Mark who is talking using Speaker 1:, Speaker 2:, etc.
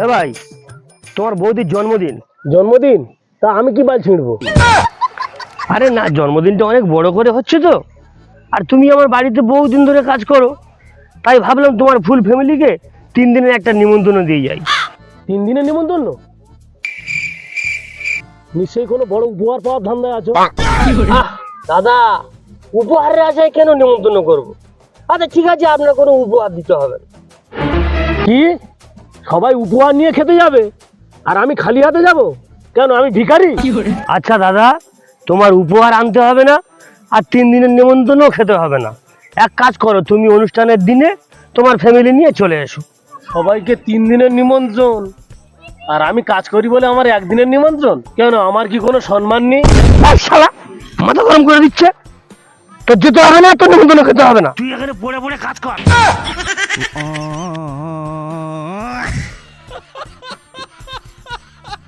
Speaker 1: এ ভাই, তোমার বৌদির জন্মদিন।
Speaker 2: জন্মদিন? তা আমি কি বাল ছিঁড়বো?
Speaker 1: আরে না, জন্মদিনটা অনেক বড় করে হচ্ছে তো, আর তুমি আমার বাড়িতে বহুদিন ধরে কাজ করো, তাই ভাবলাম তোমার ফুল ফ্যামিলিকে 3 দিনের একটা নিমন্ত্রণ দিয়ে যাই।
Speaker 2: 3 দিনের নিমন্ত্রণ? নিশ্চয়ই কোনো বড় উপহার পাওয়ার ধান্দায় আছো।
Speaker 1: দাদা, উপহারের আশায় কেন নিমন্ত্রণ করব? আচ্ছা ঠিক আছে, আপনার কোনো উপহার দিতে হবে না।
Speaker 2: কি, সবাই উপহার নিয়ে খেতে যাবে আর আমি খালি হাতে যাব? কেন, আমি ভিখারি?
Speaker 1: আচ্ছা দাদা, তোমার উপহার আনতে হবে না, আর 3 দিনের নিমন্ত্রণও খেতে হবে না। এক কাজ করো, তুমি অনুষ্ঠানের দিনে তোমার ফ্যামিলি নিয়ে চলে এসো।
Speaker 2: সবাইকে 3 দিনের নিমন্ত্রণ, আর আমি কাজ করি বলে আমার 1 দিনের নিমন্ত্রণ? কেন, আমার কি কোনো সম্মান নেই?
Speaker 1: এই শালা, মাথা গরম করে দিচ্ছে। তোর যেতে হবে না, তোর নিমন্ত্রণ খেতে হবে না, তুই এখানে পড়ে পড়ে কাজ কর।